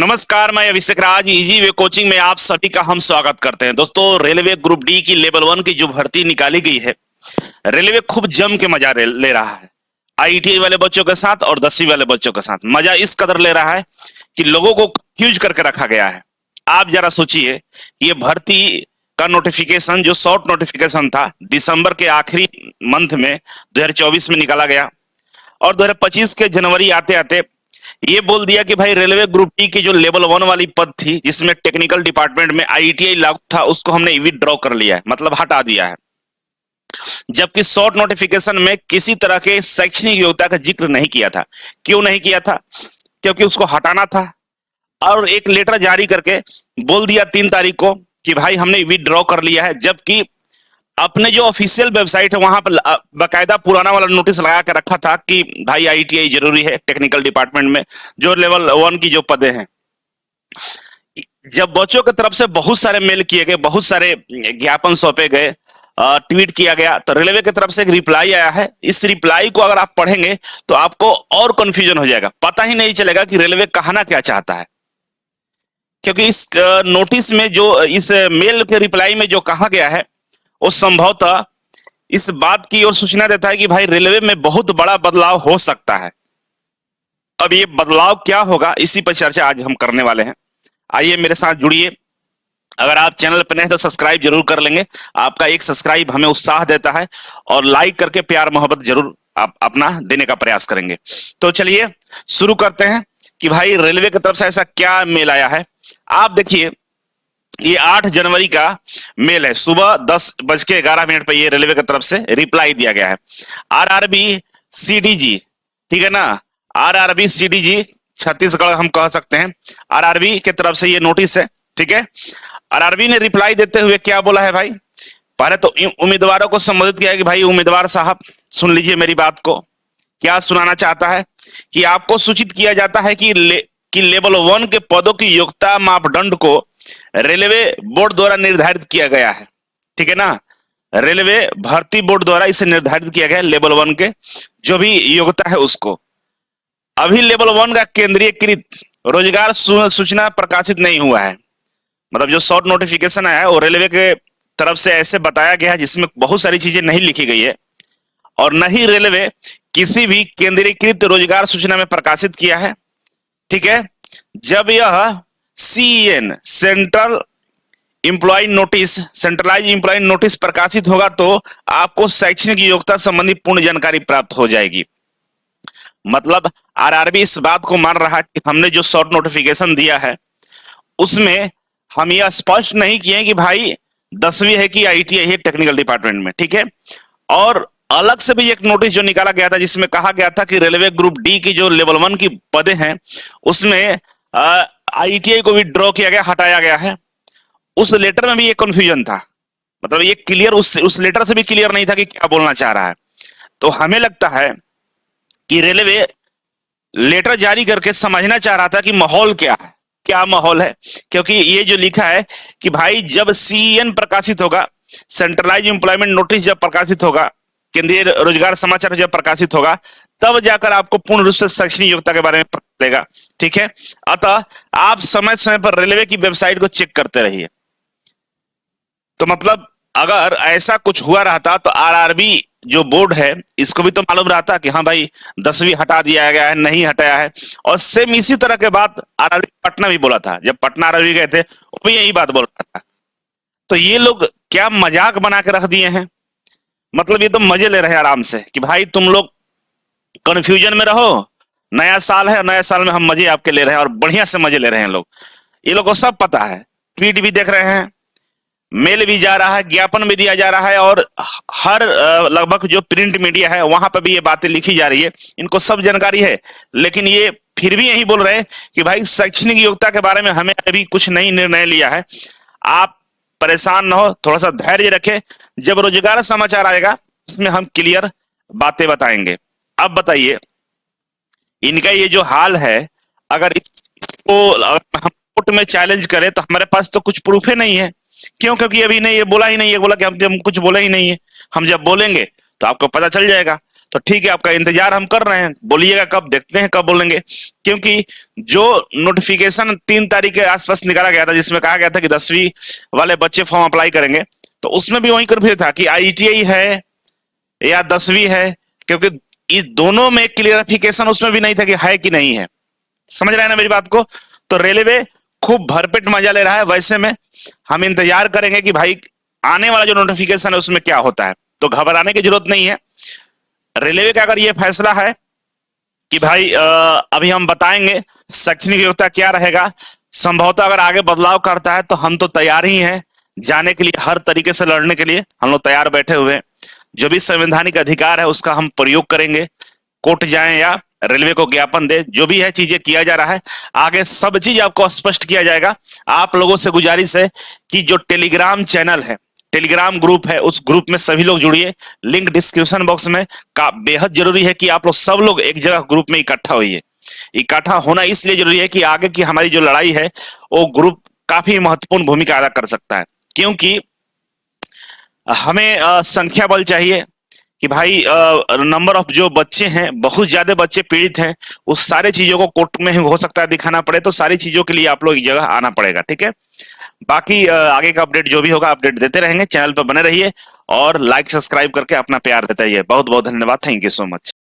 नमस्कार, मैं अभिषेक राज easy way coaching में आप सभी का हम स्वागत करते हैं। दोस्तों, रेलवे ग्रुप डी की लेवल 1 की जो भर्ती निकाली गई है, रेलवे खूब जम के मजा ले रहा है। आईटीआई वाले बच्चों के साथ और 10वीं वाले बच्चों के साथ मजा इस कदर ले रहा है कि लोगों को कंफ्यूज करके रखा गया है। आप जरा सोचिए, ये भर्ती का नोटिफिकेशन जो शॉर्ट नोटिफिकेशन था, दिसंबर के आखिरी मंथ में 2024 में निकाला गया और 2025 के जनवरी आते आते ये बोल दिया कि भाई रेलवे ग्रुप डी की जो लेवल 1 वाली पद थी, जिसमें टेक्निकल डिपार्टमेंट में आईटीआई लागू था, उसको हमने विथड्रॉ कर लिया है, मतलब हटा दिया है। जबकि शॉर्ट नोटिफिकेशन में किसी तरह के शैक्षणिक योग्यता का जिक्र नहीं किया था। क्यों नहीं किया था? क्योंकि उसको हटाना था। और एक लेटर जारी करके बोल दिया 3 तारीख को कि भाई हमने विथड्रॉ कर लिया है, जबकि अपने जो ऑफिशियल वेबसाइट है वहां पर बकायदा पुराना वाला नोटिस लगा के रखा था कि भाई आईटीआई जरूरी है टेक्निकल डिपार्टमेंट में जो लेवल 1 की जो पदे हैं। जब बच्चों की तरफ से बहुत सारे मेल किए गए, बहुत सारे ज्ञापन सौंपे गए, ट्वीट किया गया, तो रेलवे की तरफ से एक रिप्लाई आया है। इस रिप्लाई को अगर आप पढ़ेंगे तो आपको और कंफ्यूजन हो जाएगा, पता ही नहीं चलेगा कि रेलवे कहना क्या चाहता है। क्योंकि इस नोटिस में जो, इस मेल के रिप्लाई में जो कहा गया है, वो संभवतः इस बात की ओर सूचना देता है कि भाई रेलवे में बहुत बड़ा बदलाव हो सकता है। अब ये बदलाव क्या होगा, इसी पर चर्चा आज हम करने वाले हैं। आइए मेरे साथ जुड़िए। अगर आप चैनल पर नए हैं तो सब्सक्राइब जरूर कर लेंगे। आपका एक सब्सक्राइब हमें उत्साह देता है और लाइक करके प्यार मोहब्बत जरूर आप अपना देने का प्रयास करेंगे। तो चलिए शुरू करते हैं कि भाई रेलवे की तरफ से ऐसा क्या मेल आया है। आप देखिए, ये 8 जनवरी का मेल है। सुबह 10:11 पर ये रेलवे की तरफ से रिप्लाई दिया गया है। आरआरबी सीडीजी, ठीक है ना, आरआरबी सीडीजी छत्तीसगढ़ हम कह सकते हैं। आरआरबी की तरफ से ये नोटिस है, ठीक है। आरआरबी ने रिप्लाई देते हुए क्या बोला है भाई? पहले तो उम्मीदवारों को संबोधित किया है कि भाई उम्मीदवार साहब सुन लीजिए मेरी बात को। क्या सुनाना चाहता है कि आपको सूचित किया जाता है कि लेवल 1 के पदों की योग्यता मापदंड को रेलवे बोर्ड द्वारा निर्धारित किया गया है, ठीक है ना। रेलवे भर्ती बोर्ड द्वारा इसे निर्धारित किया गया है, लेवल 1 के जो भी योग्यता है उसको। अभी लेवल 1 का केंद्रीयकृत रोजगार सूचना प्रकाशित नहीं हुआ है। मतलब जो शॉर्ट नोटिफिकेशन आया है वो रेलवे के तरफ से ऐसे बताया गया है जिसमें बहुत सारी चीजें नहीं लिखी गई है और न ही रेलवे किसी भी केंद्रीकृत रोजगार सूचना में प्रकाशित किया है, ठीक है। जब यह CEN central employ notice, centralise employ notice प्रकाशित होगा तो आपको शैक्षणिक योग्यता संबंधी पूर्ण जानकारी प्राप्त हो जाएगी। मतलब आरआरबी इस बात को मान रहा है कि हमने जो शॉर्ट नोटिफिकेशन दिया है उसमें हम यह स्पष्ट नहीं किए कि भाई 10वीं है कि आईटीआई है टेक्निकल डिपार्टमेंट में, ठीक है। और अलग से भी एक नोटिस जो निकाला गया था जिसमें कहा गया था कि रेलवे ग्रुप डी की जो लेवल 1 की पदे हैं उसमें आईटीआई को विथड्रॉ किया गया, हटाया गया है। उस लेटर में भी ये कंफ्यूजन था, मतलब ये क्लियर उस लेटर से भी क्लियर नहीं था कि क्या बोलना चाह रहा है। तो हमें लगता है कि रेलवे लेटर जारी करके समझना चाह रहा था कि माहौल क्या है, क्या माहौल है। क्योंकि ये जो लिखा है कि भाई जब CEN प्रकाशित होगा, सेंट्रलाइज एम्प्लॉयमेंट नोटिस जब प्रकाशित होगा, केंद्रीय रोजगार समाचार जब प्रकाशित होगा, तब जाकर आपको पूर्ण रूप से शैक्षणिक योग्यता के बारे में पता चलेगा, ठीक है। अतः आप समय समय पर रेलवे की वेबसाइट को चेक करते रहिए। तो मतलब अगर ऐसा कुछ हुआ रहता तो आरआरबी जो बोर्ड है इसको भी तो मालूम रहता कि हाँ भाई 10वीं हटा दिया गया है, नहीं हटाया है। और सेम इसी तरह के बात आरआरबी पटना भी बोला था। जब पटना आरआरबी गए थे वो भी यही बात बोल रहा था। तो ये लोग क्या मजाक बना के रख दिए हैं। मतलब ये तो मजे ले रहे हैं आराम से कि भाई तुम लोग कंफ्यूजन में रहो, नया साल है, नया साल में हम मजे आपके ले रहे हैं और बढ़िया से मजे ले रहे हैं लोग। ये लोग को सब पता है, ट्वीट भी देख रहे हैं, मेल भी जा रहा है, ज्ञापन भी दिया जा रहा है और हर लगभग जो प्रिंट मीडिया है वहां पर भी ये बातें लिखी जा रही है। इनको सब जानकारी है, लेकिन ये फिर भी यही बोल रहे हैं कि भाई शैक्षणिक योग्यता के बारे में हमें अभी कुछ नहीं निर्णय लिया है। आप परेशान न हो, थोड़ा सा धैर्य रखें, जब रोजगार समाचार आएगा उसमें हम क्लियर बातें बताएंगे। अब बताइए, इनका ये जो हाल है, अगर इसको हम कोर्ट में चैलेंज करें तो हमारे पास तो कुछ प्रूफ ही नहीं है। क्यों? क्योंकि अभी नहीं, ये बोला ही नहीं है, बोला कि हम कुछ बोले ही नहीं है। हम जब बोलेंगे तो आपको पता चल जाएगा। तो ठीक है, आपका इंतजार हम कर रहे हैं, बोलिएगा कब, देखते हैं कब बोलेंगे। क्योंकि जो नोटिफिकेशन 3 तारीख के आसपास निकाला गया था, जिसमें कहा गया था कि 10वीं वाले बच्चे फॉर्म अप्लाई करेंगे, तो उसमें भी वही कंफ्यूजन था कि आईटीआई है या 10वीं है, क्योंकि इस दोनों में क्लियरिफिकेशन उसमें भी नहीं था कि है कि नहीं है। समझ रहे हैं ना मेरी बात को? तो रेलवे खूब भरपेट मजा ले रहा है। वैसे में हम इंतजार करेंगे कि भाई आने वाला जो नोटिफिकेशन है उसमें क्या होता है। तो घबराने की जरूरत नहीं है। रेलवे का अगर ये फैसला है कि भाई अभी हम बताएंगे शैक्षणिक योग्यता क्या रहेगा, संभवतः अगर आगे बदलाव करता है तो हम तो तैयार ही हैं जाने के लिए, हर तरीके से लड़ने के लिए हम लोग तैयार बैठे हुए हैं। जो भी संवैधानिक अधिकार है उसका हम प्रयोग करेंगे, कोर्ट जाएं या रेलवे को ज्ञापन दे, जो भी है चीजें किया जा रहा है, आगे सब चीज आपको स्पष्ट किया जाएगा। आप लोगों से गुजारिश है कि जो टेलीग्राम चैनल है, टेलीग्राम ग्रुप है, उस ग्रुप में सभी लोग जुड़िए, लिंक डिस्क्रिप्शन बॉक्स में। का बेहद जरूरी है कि आप लोग सब लोग एक जगह ग्रुप में इकट्ठा होइए। इकट्ठा होना इसलिए जरूरी है कि आगे की हमारी जो लड़ाई है वो ग्रुप काफी महत्वपूर्ण भूमिका अदा कर सकता है। क्योंकि हमें संख्या बल चाहिए कि भाई नंबर ऑफ जो बच्चे हैं, बहुत ज्यादा बच्चे पीड़ित हैं, उस सारे चीजों को कोर्ट में हो सकता है दिखाना पड़े, तो सारी चीजों के लिए आप लोग एक जगह आना पड़ेगा। ठीक है, बाकी आगे का अपडेट जो भी होगा अपडेट देते रहेंगे। चैनल पर बने रहिए और लाइक सब्सक्राइब करके अपना प्यार देते रहिए। बहुत बहुत धन्यवाद। Thank you so much.